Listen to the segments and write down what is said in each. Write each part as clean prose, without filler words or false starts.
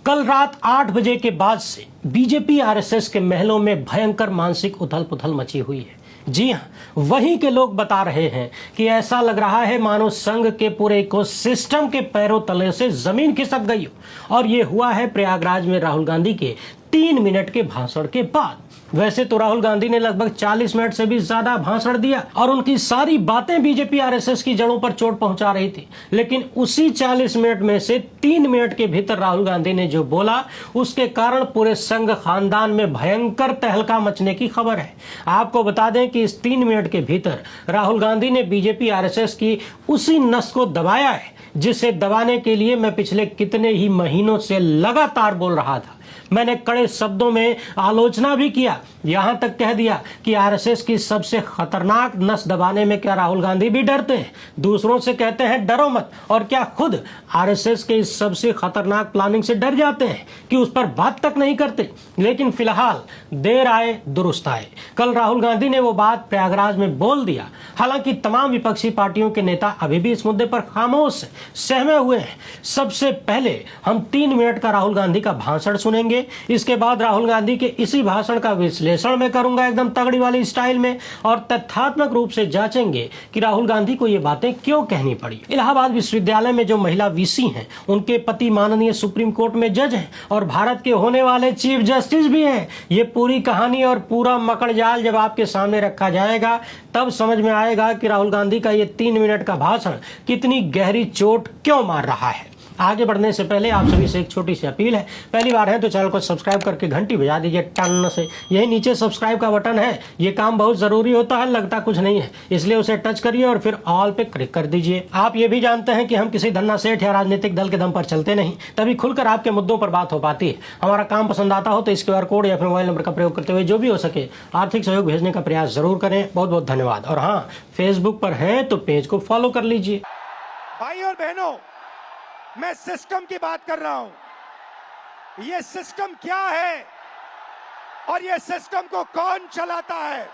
कल रात 8 बजे के बाद से बीजेपी आरएसएस के महलों में भयंकर मानसिक उथल पुथल मची हुई है। जी हां, वहीं के लोग बता रहे हैं कि ऐसा लग रहा है मानो संघ के पूरे इकोसिस्टम के पैरों तले से जमीन खिसक गई हो। और ये हुआ है प्रयागराज में राहुल गांधी के 3 मिनट के भाषण के बाद। वैसे तो राहुल गांधी ने लगभग 40 मिनट से भी ज्यादा भाषण दिया और उनकी सारी बातें बीजेपी आरएसएस की जड़ों पर चोट पहुंचा रही थी, लेकिन उसी 40 मिनट में से 3 मिनट के भीतर राहुल गांधी ने जो बोला उसके कारण पूरे संघ खानदान में भयंकर तहलका मचने की खबर है। आपको बता दें कि इस 3 मिनट के भीतर राहुल गांधी ने बीजेपी आरएसएस की उसी नस को दबाया है जिसे दबाने के लिए मैं पिछले कितने ही महीनों से लगातार बोल रहा था। मैंने कड़े शब्दों में आलोचना भी किया, यहां तक कह दिया कि आरएसएस की सबसे खतरनाक नस दबाने में क्या राहुल गांधी भी डरते हैं? दूसरों से कहते हैं डरो मत, और क्या खुद आरएसएस के इस सबसे खतरनाक प्लानिंग से डर जाते हैं कि उस पर बात तक नहीं करते? लेकिन फिलहाल देर आए दुरुस्त आए। कल राहुल गांधी ने वो बात प्रयागराज में बोल दिया। हालांकि तमाम विपक्षी पार्टियों के नेता अभी भी इस मुद्दे पर खामोश सहमे हुए हैं। सबसे पहले हम 3 मिनट का राहुल गांधी का भाषण सुनेंगे। इसके बाद राहुल गांधी के इसी भाषण का विश्लेषण मैं करूंगा एकदम तगड़ी वाली स्टाइल में, और तथ्यात्मक रूप से जांचेंगे कि राहुल गांधी को ये बातें क्यों कहनी पड़ी। इलाहाबाद विश्वविद्यालय में जो महिला वीसी हैं, उनके पति माननीय सुप्रीम कोर्ट में जज हैं और भारत के होने वाले चीफ जस्टिस भी हैं। ये पूरी कहानी और पूरा मकड़जाल जब आपके सामने रखा जाएगा तब समझ में आएगा कि राहुल गांधी का ये 3 मिनट का भाषण कितनी गहरी चोट क्यों मार रहा है। आगे बढ़ने से पहले आप सभी से एक छोटी सी अपील है। पहली बार है तो चैनल को सब्सक्राइब करके घंटी बजा दीजिए टन से। यही नीचे सब्सक्राइब का बटन है, ये काम बहुत जरूरी होता है, लगता कुछ नहीं है, इसलिए उसे टच करिए और फिर ऑल पे क्लिक कर दीजिए। आप ये भी जानते हैं कि हम किसी धन्ना सेठ या राजनीतिक दल के दम पर चलते नहीं, तभी खुलकर आपके मुद्दों पर बात हो पाती है। हमारा काम पसंद आता हो तो इस QR कोड या फिर मोबाइल नंबर का प्रयोग करते हुए जो भी हो सके आर्थिक सहयोग भेजने का प्रयास जरूर करें। बहुत बहुत धन्यवाद। और हाँ, फेसबुक पर हैं तो पेज को फॉलो कर लीजिए। भाई और बहनों, मैं सिस्टम की बात कर रहा हूं। ये सिस्टम क्या है और ये सिस्टम को कौन चलाता है?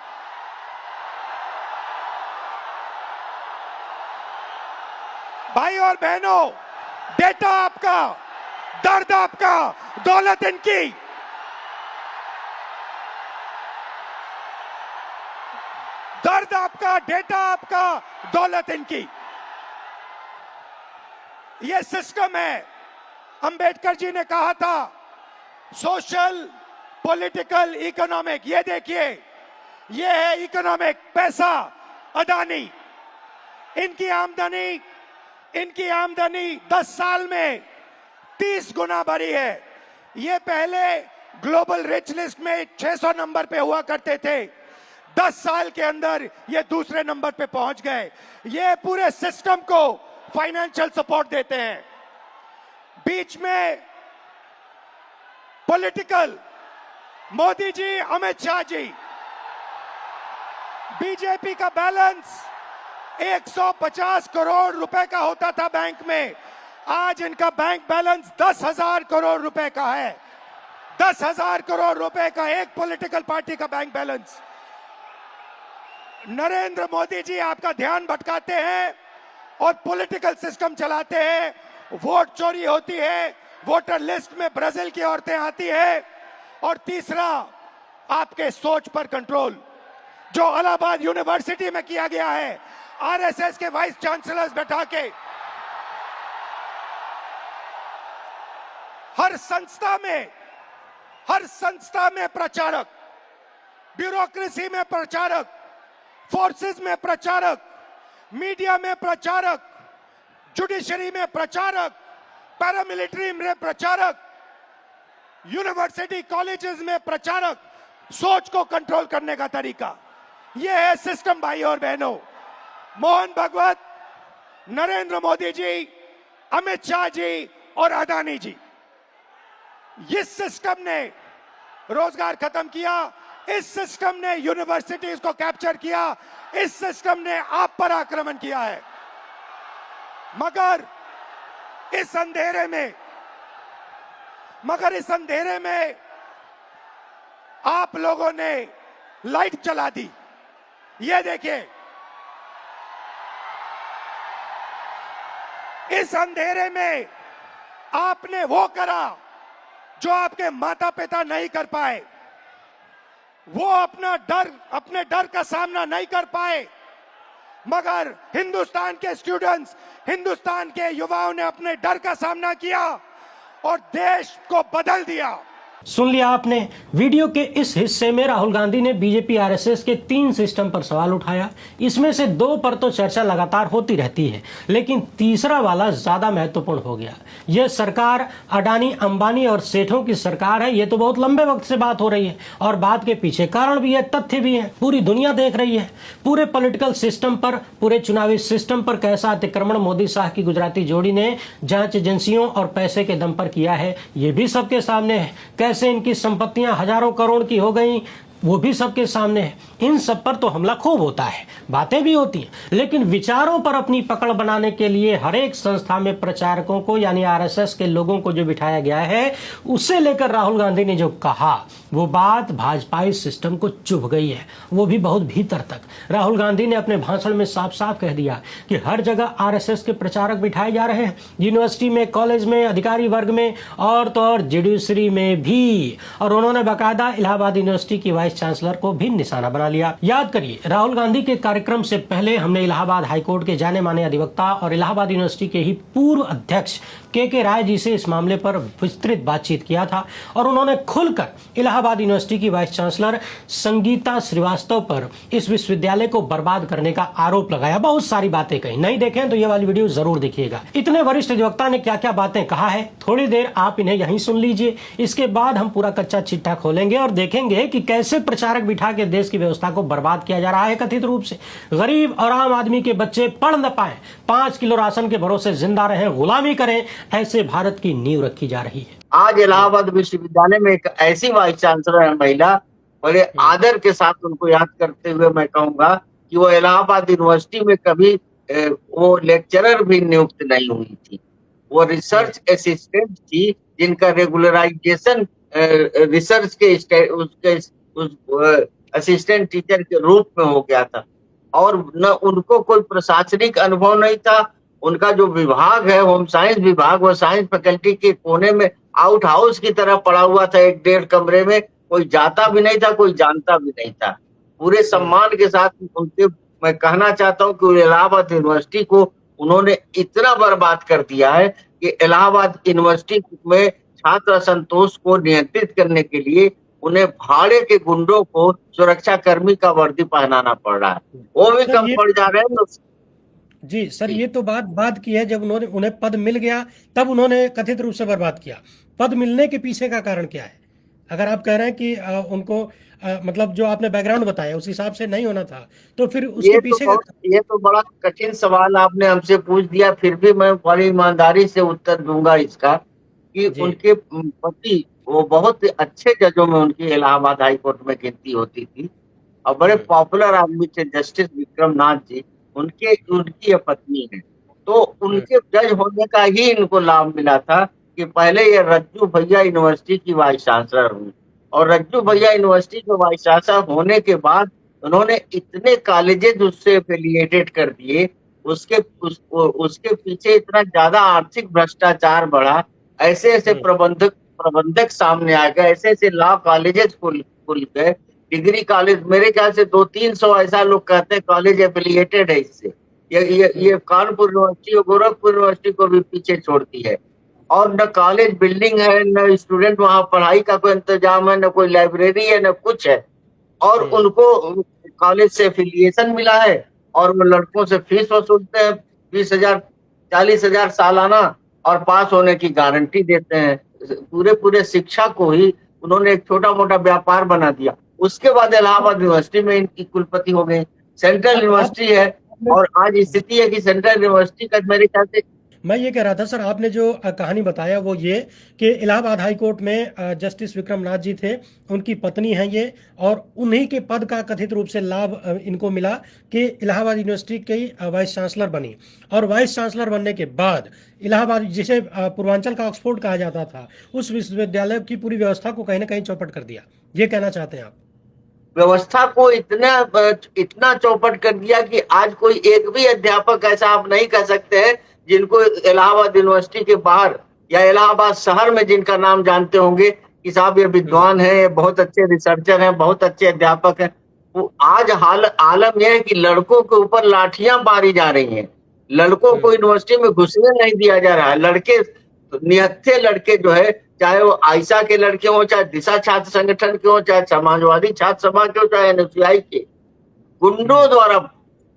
भाई और बहनों, डेटा आपका, दर्द आपका, दौलत इनकी। दर्द आपका, डेटा आपका, दौलत इनकी। ये सिस्टम है। अंबेडकर जी ने कहा था सोशल, पॉलिटिकल, इकोनॉमिक। ये देखिए, ये है इकोनॉमिक, पैसा, अदानी। इनकी आमदनी 10 साल में 30 गुना बढ़ी है। ये पहले ग्लोबल रिच लिस्ट में 600 नंबर पे हुआ करते थे, 10 साल के अंदर ये दूसरे नंबर पे पहुंच गए। ये पूरे सिस्टम को फाइनेंशियल सपोर्ट देते हैं। बीच में पॉलिटिकल, मोदी जी, अमित शाह जी। बीजेपी का बैलेंस 150 करोड़ रुपए का होता था बैंक में, आज इनका बैंक बैलेंस 10,000 करोड़ रुपए का है। 10,000 करोड़ रुपए का एक पॉलिटिकल पार्टी का बैंक बैलेंस। नरेंद्र मोदी जी आपका ध्यान भटकाते हैं और पॉलिटिकल सिस्टम चलाते हैं। वोट चोरी होती है, वोटर लिस्ट में ब्राजील की औरतें आती है। और तीसरा, आपके सोच पर कंट्रोल, जो इलाहाबाद यूनिवर्सिटी में किया गया है, आरएसएस के वाइस चांसलर्स बैठा के। हर संस्था में प्रचारक, ब्यूरोक्रेसी में प्रचारक, फोर्सेस में प्रचारक, मीडिया में प्रचारक, जुडिशरी में प्रचारक, पैरामिलिट्री में प्रचारक, यूनिवर्सिटी कॉलेजेस में प्रचारक। सोच को कंट्रोल करने का तरीका यह है सिस्टम। भाई और बहनों, मोहन भगवत, नरेंद्र मोदी जी, अमित शाह जी और अदानी जी, इस सिस्टम ने रोजगार खत्म किया। इस सिस्टम ने यूनिवर्सिटीज को कैप्चर किया। इस सिस्टम ने आप पर आक्रमण किया है। मगर इस अंधेरे में आप लोगों ने लाइट जला दी। ये देखिए, इस अंधेरे में आपने वो करा जो आपके माता पिता नहीं कर पाए, वो अपने डर का सामना नहीं कर पाए, मगर हिंदुस्तान के स्टूडेंट्स, हिंदुस्तान के युवाओं ने अपने डर का सामना किया और देश को बदल दिया। सुन लिया आपने। वीडियो के इस हिस्से में राहुल गांधी ने बीजेपी आरएसएस के 3 सिस्टम पर सवाल उठाया। इसमें से 2 पर तो चर्चा लगातार होती रहती है, लेकिन तीसरा वाला ज्यादा महत्वपूर्ण हो गया। यह सरकार अडानी, अंबानी और सेठों की सरकार है। यह तो बहुत लंबे वक्त से बात हो रही है और बात के पीछे कारण भी है, तथ्य भी है, पूरी दुनिया देख रही है। पूरे पॉलिटिकल सिस्टम पर, पूरे चुनावी सिस्टम पर कैसा अतिक्रमण मोदी शाह की गुजराती जोड़ी ने जांच एजेंसियों और पैसे के दम पर किया है, यह भी सबके सामने है। कैसे इनकी संपत्तियां हजारों करोड़ की हो गई, वो भी सबके सामने है। इन सब पर तो हमला खूब होता है, बातें भी होती हैं, लेकिन विचारों पर अपनी पकड़ बनाने के लिए हर एक संस्था में प्रचारकों को, यानी आरएसएस के लोगों को जो बिठाया गया है, उससे लेकर राहुल गांधी ने जो कहा, वो बात भाजपाई सिस्टम को चुभ गई है, वो भी बहुत भीतर तक। राहुल गांधी ने अपने भाषण में साफ साफ कह दिया कि हर जगह आरएसएस के प्रचारक बिठाए जा रहे हैं, यूनिवर्सिटी में, कॉलेज में, अधिकारी वर्ग में और तो और जुडिशरी में भी। और उन्होंने बाकायदा इलाहाबाद यूनिवर्सिटी की वाइस चांसलर को भी निशाना बना लिया। याद करिए, राहुल गांधी के कार्यक्रम से पहले हमने इलाहाबाद हाईकोर्ट के जाने माने अधिवक्ता और इलाहाबाद यूनिवर्सिटी के ही पूर्व अध्यक्ष के राय जी से इस मामले पर विस्तृत बातचीत किया था और उन्होंने खुलकर इलाहाबाद यूनिवर्सिटी की वाइस चांसलर संगीता श्रीवास्तव पर इस विश्वविद्यालय को बर्बाद करने का आरोप लगाया। बहुत सारी बातें कही, नहीं देखें तो ये वाली वीडियो जरूर देखिएगा। इतने वरिष्ठ अधिवक्ता ने क्या क्या बातें कहा है, थोड़ी देर आप इन्हें यहीं सुन लीजिए। इसके बाद हम पूरा कच्चा चिट्ठा खोलेंगे और देखेंगे कि कैसे प्रचारक बिठा के देश की व्यवस्था को बर्बाद किया जा रहा है कथित रूप से। गरीब और आम आदमी के बच्चे पढ़ न पाए, 5 किलो राशन के भरोसे जिंदा रहें, गुलामी करें, ऐसे भारत की नींव रखी जा रही है। आज इलाहाबाद विश्वविद्यालय में एक ऐसी वाइस चांसलर है महिला, बड़े आदर के साथ उनको याद करते हुए मैं कहूंगा कि वो इलाहाबाद यूनिवर्सिटी में कभी वो लेक्चरर भी नियुक्त नहीं हुई थी, वो रिसर्च असिस्टेंट थी, जिनका रेगुलराइजेशन रिसर्च के उसके असिस्टेंट टीचर के रूप में हो गया था। और न उनको कोई प्रशासनिक अनुभव नहीं था। उनका जो विभाग है, होम साइंस विभाग, वो साइंस फैकल्टी के कोने में आउट हाउस की तरह पड़ा हुआ था, 1-1.5 कमरे में। कोई जाता भी नहीं था, कोई जानता भी नहीं था। पूरे सम्मान के साथ उनके मैं कहना चाहता हूँ कि इलाहाबाद यूनिवर्सिटी को उन्होंने इतना बर्बाद कर दिया है कि इलाहाबाद यूनिवर्सिटी में छात्र असंतोष को नियंत्रित करने के लिए उन्हें भाड़े के गुंडों को सुरक्षा कर्मी का वर्दी पहनाना पड़ रहा है। वो भी कम पड़ जा रहे हैं। जी सर, ये तो बात की है, जब उन्हें पद मिल गया तब उन्होंने कथित रूप से बर्बाद किया। पद मिलने के पीछे का कारण क्या है? अगर आप कह रहे हैं कि उनको मतलब जो आपने बैकग्राउंड बताया उस हिसाब से नहीं होना था, तो फिर उसके पीछे ये तो बड़ा कठिन सवाल आपने हमसे पूछ दिया, फिर भी मैं बड़ी ईमानदारी से उत्तर दूंगा इसका कि उनके पति वो बहुत अच्छे जजों में उनकी इलाहाबाद हाई कोर्ट में गिनती होती थी और बड़े पॉपुलर आदमी थे, जस्टिस विक्रमनाथ जी, उनकी पत्नी है। तो उनके जज होने का ही इनको लाभ मिला था कि पहले ये रज्जू भैया यूनिवर्सिटी की वाइस चांसलर हुई और रज्जू भैया यूनिवर्सिटी के वाइस चांसलर होने के बाद उन्होंने इतने कॉलेजेस उससे एफिलिएटेड कर दिए, उसके पीछे इतना ज्यादा आर्थिक भ्रष्टाचार बढ़ा, ऐसे ऐसे प्रबंधक सामने आ गए, ऐसे ऐसे लॉ कॉलेजेस खुल गए, डिग्री कॉलेज, मेरे ख्याल से 200-300 ऐसा लोग कहते हैं कॉलेज एफिलिएटेड है इससे। ये कानपुर यूनिवर्सिटी और गोरखपुर यूनिवर्सिटी को भी पीछे छोड़ती है। और न कॉलेज बिल्डिंग है, न स्टूडेंट वहां पढ़ाई का कोई इंतजाम है, न कोई लाइब्रेरी है, न कुछ है। और उनको कॉलेज से एफिलिएशन मिला है और वो लड़कों से फीस वसूलते हैं 20,000-40,000 सालाना और पास होने की गारंटी देते हैं। पूरे शिक्षा को ही उन्होंने एक छोटा मोटा व्यापार बना दिया। उसके बाद इलाहाबाद यूनिवर्सिटी में इनकी कुलपति हो गई। सेंट्रल यूनिवर्सिटी है और आज स्थिति है कि सेंट्रल यूनिवर्सिटी का मेरे ख्याल से, मैं ये कह रहा था सर, आपने जो कहानी बताया वो ये कि इलाहाबाद हाई कोर्ट में जस्टिस विक्रमनाथ जी थे, उनकी पत्नी है ये, और उन्हीं के पद का कथित रूप से लाभ इनको मिला कि इलाहाबाद यूनिवर्सिटी की वाइस चांसलर बनी। और वाइस चांसलर बनने के बाद इलाहाबाद, जिसे पूर्वांचल का ऑक्सफोर्ड कहा जाता था, उस विश्वविद्यालय की पूरी व्यवस्था को कहीं ना कहीं चौपट कर दिया। ये कहना चाहते हैं आप? व्यवस्था को इतना चौपट कर दिया कि आज कोई एक भी अध्यापक ऐसा आप नहीं कह सकते हैं जिनको इलाहाबाद यूनिवर्सिटी के बाहर या इलाहाबाद शहर में जिनका नाम जानते होंगे कि साहब ये विद्वान है, बहुत अच्छे रिसर्चर हैं, बहुत अच्छे अध्यापक हैं, वो आज आलम यह है कि लड़कों के ऊपर लाठियां मारी जा रही हैं, लड़कों को यूनिवर्सिटी में घुसने नहीं दिया जा रहा है। लड़के, निहत्थे लड़के जो है, चाहे वो आयशा के लड़के हों, चाहे दिशा छात्र संगठन के हों, चाहे समाजवादी छात्र सभा के हों, चाहे एनएसयूआई के, गुंडों द्वारा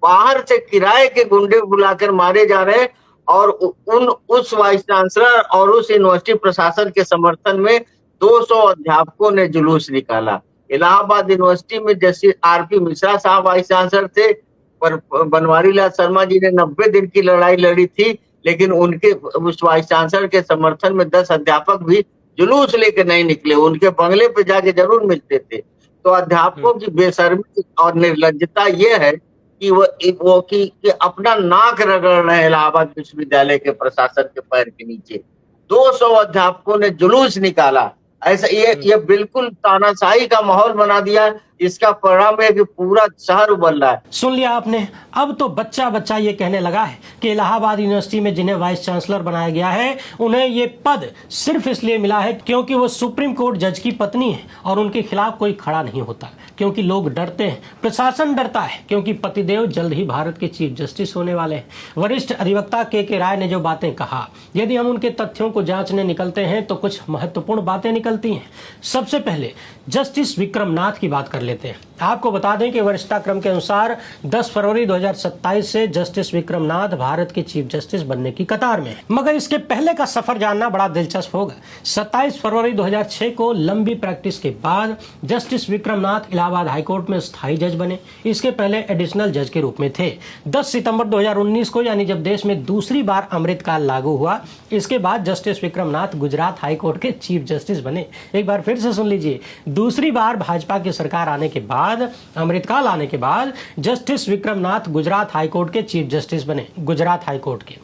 बाहर से किराए के गुंडे बुलाकर मारे जा रहे हैं। और उस वाइस चांसलर और उस यूनिवर्सिटी प्रशासन के समर्थन में 200 अध्यापकों ने जुलूस निकाला। इलाहाबाद यूनिवर्सिटी में जस्टिस आरपी मिश्रा साहब वाइस चांसलर थे, पर बनवारी लाल शर्मा जी ने 90 दिन की लड़ाई लड़ी थी, लेकिन उनके उस वाइस चांसलर के समर्थन में 10 अध्यापक भी जुलूस लेकर नहीं निकले, उनके बंगले पे जाके जरूर मिलते थे। तो अध्यापकों की बेशर्मी और निर्लज्जता ये है कि वो कि अपना नाक रगड़ रहे हैं इलाहाबाद विश्वविद्यालय के प्रशासन के पैर के नीचे। 200 अध्यापकों ने जुलूस निकाला। ऐसा ये बिल्कुल तानाशाही का माहौल बना दिया, इसका परिणाम है कि पूरा शहर उबल रहा है। सुन लिया आपने। अब तो बच्चा बच्चा ये कहने लगा है कि इलाहाबाद यूनिवर्सिटी में जिन्हें वाइस चांसलर बनाया गया है, उन्हें ये पद सिर्फ इसलिए मिला है क्योंकि वो सुप्रीम कोर्ट जज की पत्नी है और उनके खिलाफ कोई खड़ा नहीं होता, क्योंकि लोग डरते हैं, प्रशासन डरता है, क्योंकि पतिदेव जल्द ही भारत के चीफ जस्टिस होने वाले हैं। वरिष्ठ अधिवक्ता के राय ने जो बातें कहा, यदि हम उनके तथ्यों को जांचने निकलते हैं तो कुछ महत्वपूर्ण बातें निकलती हैं। सबसे पहले जस्टिस विक्रम नाथ की बात कर लेते हैं। आपको बता दें कि वरिष्ठता क्रम के अनुसार 10 फरवरी 2027 से जस्टिस विक्रम नाथ भारत के चीफ जस्टिस बनने की कतार में है। मगर इसके पहले का सफर जानना बड़ा दिलचस्प होगा। 27 फरवरी 2006 को लंबी प्रैक्टिस के बाद जस्टिस विक्रम नाथ इलाहाबाद हाईकोर्ट में स्थायी जज बने। इसके पहले एडिशनल जज के रूप में थे। 10 सितंबर 2019 को, यानी जब देश में दूसरी बार अमृतकाल लागू हुआ, इसके बाद जस्टिस विक्रम नाथ गुजरात हाईकोर्ट के चीफ जस्टिस बने। एक बार फिर से सुन लीजिए, दूसरी बार भाजपा की सरकार आने के बाद, अमृतकाल आने के बाद जस्टिस विक्रम नाथ गुजरात हाईकोर्ट के चीफ जस्टिस बने, गुजरात हाईकोर्ट के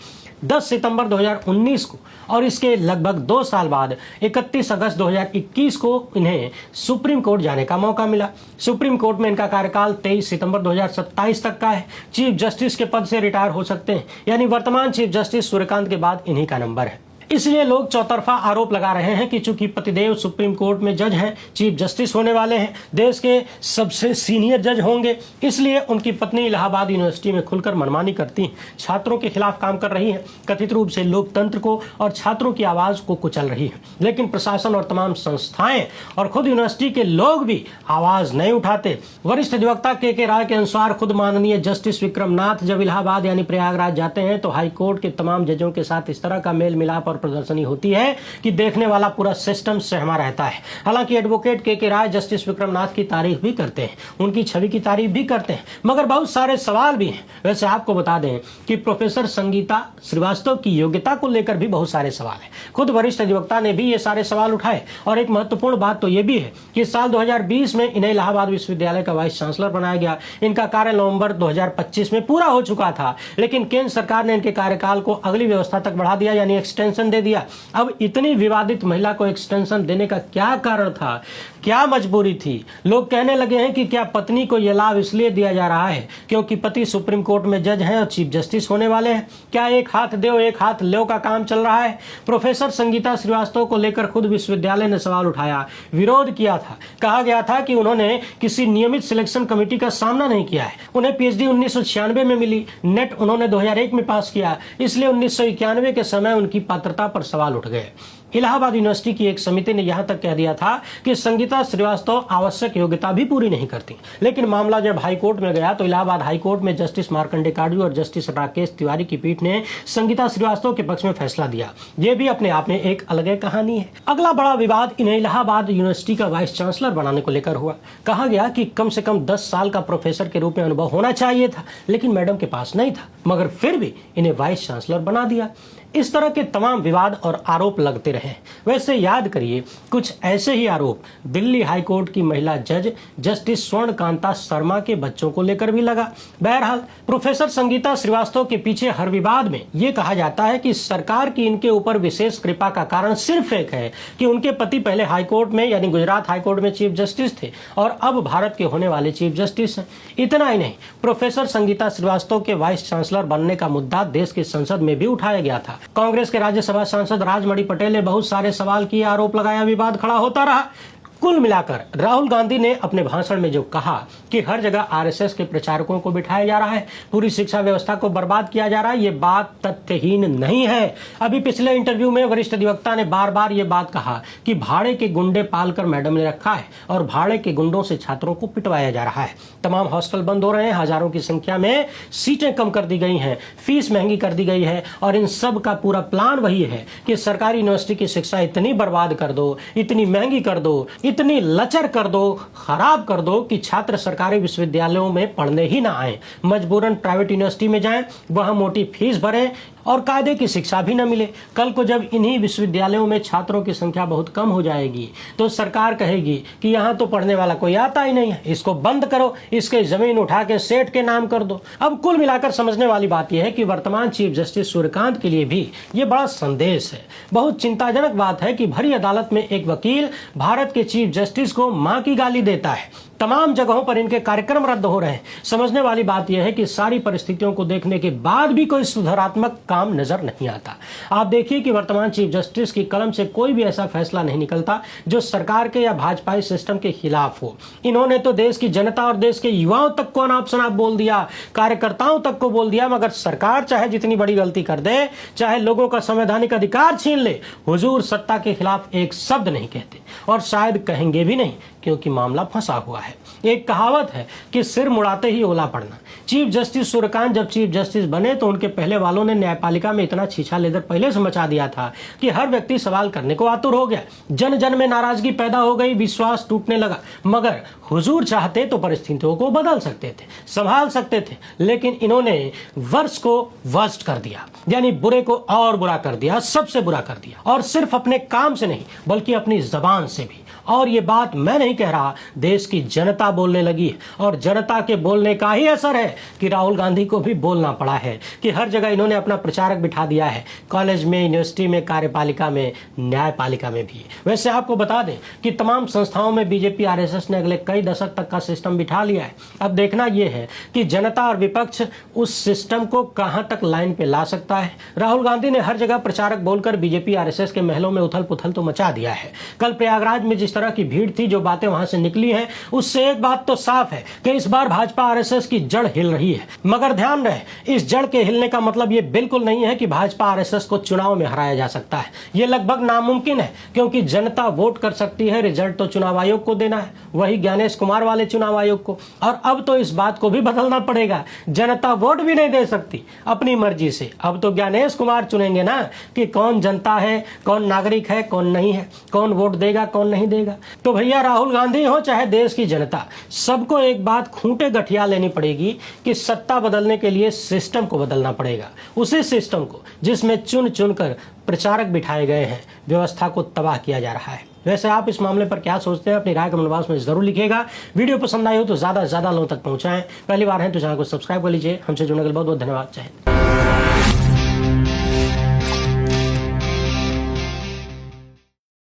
10 सितंबर 2019 को। और इसके लगभग 2 साल बाद 31 अगस्त 2021 को इन्हें सुप्रीम कोर्ट जाने का मौका मिला। सुप्रीम कोर्ट में इनका कार्यकाल 23 सितंबर 2027 तक का है। चीफ जस्टिस के पद से रिटायर हो सकते हैं, यानी वर्तमान चीफ जस्टिस सूर्यकांत के बाद इन्हीं का नंबर है। इसलिए लोग चौतरफा आरोप लगा रहे हैं कि चूंकि पतिदेव सुप्रीम कोर्ट में जज हैं, चीफ जस्टिस होने वाले हैं, देश के सबसे सीनियर जज होंगे, इसलिए उनकी पत्नी इलाहाबाद यूनिवर्सिटी में खुलकर मनमानी करती हैं, छात्रों के खिलाफ काम कर रही हैं, कथित रूप से लोकतंत्र को और छात्रों की आवाज को कुचल रही है। लेकिन प्रशासन और तमाम संस्थाएं और खुद यूनिवर्सिटी के लोग भी आवाज नहीं उठाते। वरिष्ठ अधिवक्ता के राय के अनुसार खुद माननीय जस्टिस विक्रम नाथ जब इलाहाबाद यानी प्रयागराज जाते हैं तो हाईकोर्ट के तमाम जजों के साथ इस तरह का मेल मिलाप और प्रदर्शनी होती है कि देखने वाला पूरा सिस्टम सहमा रहता है। हालांकि एडवोकेट के राय जस्टिस विक्रम नाथ की तारीफ भी करते हैं, उनकी छवि की तारीफ भी करते हैं, मगर बहुत सारे सवाल भी हैं। वैसे आपको बता दें कि प्रोफेसर संगीता श्रीवास्तव की योग्यता को लेकर भी बहुत सारे सवाल हैं। खुद वरिष्ठ अधिवक्ता ने भी ये सारे सवाल उठाए। और एक महत्वपूर्ण बात तो ये भी है कि साल 2020 में इन्हें इलाहाबाद विश्वविद्यालय का वाइस चांसलर बनाया गया। इनका कार्य नवंबर 2025 में पूरा हो चुका था, लेकिन केंद्र सरकार ने इनके कार्यकाल को अगली व्यवस्था तक बढ़ा दिया, यानी एक्सटेंशन दे दिया। अब इतनी विवादित महिला को एक्सटेंशन देने का क्या कारण था, क्या मजबूरी थी? लोग कहने लगे हैं कि क्या पत्नी को यह लाभ इसलिए दिया जा रहा है क्योंकि पति सुप्रीम कोर्ट में जज हैं और चीफ जस्टिस होने वाले हैं? क्या एक हाथ दो एक हाथ लो का काम चल रहा है? प्रोफेसर संगीता श्रीवास्तव को लेकर खुद विश्वविद्यालय ने सवाल उठाया, विरोध किया था। कहा गया था कि उन्होंने किसी नियमित सिलेक्शन कमेटी का सामना नहीं किया है। उन्हें पीएचडी 1996 में मिली, नेट उन्होंने 2001 में पास किया, इसलिए 1991 के समय उनकी पात्रता पर सवाल उठ गए। इलाहाबाद यूनिवर्सिटी की एक समिति ने यहां तक कह दिया था कि संगीता श्रीवास्तव आवश्यक योग्यता भी पूरी नहीं करती। लेकिन मामला जब हाईकोर्ट में गया तो इलाहाबाद हाईकोर्ट में जस्टिस मार्कंडे काजू और जस्टिस राकेश तिवारी की पीठ ने संगीता श्रीवास्तव के पक्ष में फैसला दिया। यह भी अपने आप में एक अलग कहानी है। अगला बड़ा विवाद इन्हें इलाहाबाद यूनिवर्सिटी का वाइस चांसलर बनाने को लेकर हुआ। कहा गया कि कम से कम 10 साल का प्रोफेसर के रूप में अनुभव होना चाहिए था, लेकिन मैडम के पास नहीं था, मगर फिर भी इन्हें वाइस चांसलर बना दिया। इस तरह के तमाम विवाद और आरोप लगते रहे। वैसे याद करिए, कुछ ऐसे ही आरोप दिल्ली हाईकोर्ट की महिला जज जस्टिस स्वर्णकांता शर्मा के बच्चों को लेकर भी लगा। बहरहाल प्रोफेसर संगीता श्रीवास्तव के पीछे हर विवाद में यह कहा जाता है कि सरकार की इनके ऊपर विशेष कृपा का कारण सिर्फ एक है कि उनके पति पहले हाईकोर्ट में यानी गुजरात हाईकोर्ट में चीफ जस्टिस थे और अब भारत के होने वाले चीफ जस्टिस हैं। इतना ही नहीं, प्रोफेसर संगीता श्रीवास्तव के वाइस चांसलर बनने का मुद्दा देश की संसद में भी उठाया गया था। कांग्रेस के राज्यसभा सांसद राजमणि पटेल ने बहुत सारे सवाल किए, आरोप लगाया, विवाद खड़ा होता रहा। कुल मिलाकर राहुल गांधी ने अपने भाषण में जो कहा कि हर जगह आरएसएस के प्रचारकों को बिठाया जा रहा है, पूरी शिक्षा व्यवस्था को बर्बाद किया जा रहा है, ये बात तथ्यहीन नहीं है। अभी पिछले इंटरव्यू में वरिष्ठ अधिवक्ता ने बार बार ये बात कहा कि भाड़े के गुंडे पालकर मैडम ने रखा है और भाड़े के गुंडों से छात्रों को पिटवाया जा रहा है। तमाम हॉस्टल बंद हो रहे हैं, हजारों की संख्या में सीटें कम कर दी गई हैं, फीस महंगी कर दी गई है और इन सब का पूरा प्लान वही है कि सरकारी यूनिवर्सिटी की शिक्षा इतनी बर्बाद कर दो, इतनी महंगी कर दो, इतनी लचर कर दो, खराब कर दो कि छात्र सरकारी विश्वविद्यालयों में पढ़ने ही ना आए, मजबूरन प्राइवेट यूनिवर्सिटी में जाएं, वहां मोटी फीस भरें और कायदे की शिक्षा भी न मिले। कल को जब इन्हीं विश्वविद्यालयों में छात्रों की संख्या बहुत कम हो जाएगी तो सरकार कहेगी कि यहाँ तो पढ़ने वाला कोई आता ही नहीं है, इसको बंद करो, इसके जमीन उठा के सेठ के नाम कर दो। अब कुल मिलाकर समझने वाली बात यह है कि वर्तमान चीफ जस्टिस सूर्यकांत के लिए भी ये बड़ा संदेश है। बहुत चिंताजनक बात है कि भरी अदालत में एक वकील भारत के चीफ जस्टिस को मां की गाली देता है। तमाम जगहों पर इनके कार्यक्रम रद्द हो रहे हैं। समझने वाली बात यह है कि सारी परिस्थितियों को देखने के बाद भी कोई सुधारात्मक काम नजर नहीं आता। आप देखिए कि वर्तमान चीफ जस्टिस की कलम से कोई भी ऐसा फैसला नहीं निकलता जो सरकार के या भाजपाई सिस्टम के खिलाफ हो। इन्होंने तो देश की जनता और देश के युवाओं तक को अनाप शनाप बोल दिया, कार्यकर्ताओं तक को बोल दिया, मगर सरकार चाहे जितनी बड़ी गलती कर दे, चाहे लोगों का संवैधानिक अधिकार छीन ले, हुजूर सत्ता के खिलाफ एक शब्द नहीं कहते और शायद कहेंगे भी नहीं, क्योंकि मामला फंसा हुआ है। एक कहावत है कि सिर मुड़ाते ही ओला पड़ना। चीफ जस्टिस सूर्यकांत जब चीफ जस्टिस बने तो उनके पहले वालों ने न्यायपालिका में इतना छीछा लेदर पहले से मचा दिया था कि हर व्यक्ति सवाल करने को आतुर हो गया। जन जन में नाराजगी पैदा हो गई, विश्वास टूटने लगा। मगर हुजूर चाहते तो परिस्थितियों को बदल सकते थे, संभाल सकते थे, लेकिन इन्होंने वर्ष को वर्स्ट कर दिया, यानी बुरे को और बुरा कर दिया, सबसे बुरा कर दिया। और सिर्फ अपने काम से नहीं बल्कि अपनी जबान से भी। और ये बात मैं नहीं कह रहा, देश की जनता बोलने लगी है और जनता के बोलने का ही असर है कि राहुल गांधी को भी बोलना पड़ा है कि हर जगह इन्होंने अपना प्रचारक बिठा दिया है, कॉलेज में, यूनिवर्सिटी में, कार्यपालिका में, न्यायपालिका में भी। वैसे आपको बता दें कि तमाम संस्थाओं में बीजेपी आरएसएस ने अगले कई दशक तक का सिस्टम बिठा लिया है। अब देखना यह है कि जनता और विपक्ष उस सिस्टम को कहां तक लाइन पे ला सकता है। राहुल गांधी ने हर जगह प्रचारक बोलकर बीजेपी आरएसएस के महलों में उथल पुथल तो मचा दिया है। कल प्रयागराज में जिस तरह की भीड़ थी, जो बातें वहां से निकली हैं, उससे एक बात तो साफ है कि इस बार भाजपा आरएसएस की जड़ हिल रही है। मगर ध्यान रहे, इस जड़ के हिलने का मतलब ये बिल्कुल नहीं है कि भाजपा आरएसएस को चुनाव में हराया जा सकता है। ये लगभग नामुमकिन है, क्योंकि जनता वोट कर सकती है, रिजल्ट तो चुनाव आयोग को देना है, वही ज्ञानेश कुमार वाले चुनाव आयोग को। और अब तो इस बात को भी बदलना पड़ेगा, जनता वोट भी नहीं दे सकती अपनी मर्जी से। अब तो ज्ञानेश कुमार चुनेंगे ना कि कौन जनता है, कौन नागरिक है, कौन नहीं है, कौन वोट देगा, कौन नहीं देगा। तो भैया राहुल गांधी हो चाहे देश की जनता, सबको एक बात खूंटे गठिया लेनी पड़ेगी कि सत्ता बदलने के लिए सिस्टम को बदलना पड़ेगा। उसी सिस्टम को जिसमें चुन चुन कर प्रचारक बिठाए गए हैं, व्यवस्था को तबाह किया जा रहा है। वैसे आप इस मामले पर क्या सोचते हैं, अपनी राय कमेंट बॉक्स में जरूर लिखिएगा। वीडियो पसंद आई हो तो ज्यादा से ज्यादा लोगों तक पहुंचाएं। पहली बार है तो चैनल को सब्सक्राइब कर लीजिए। हमसे जुड़ने के लिए बहुत बहुत धन्यवाद। जय हिंद।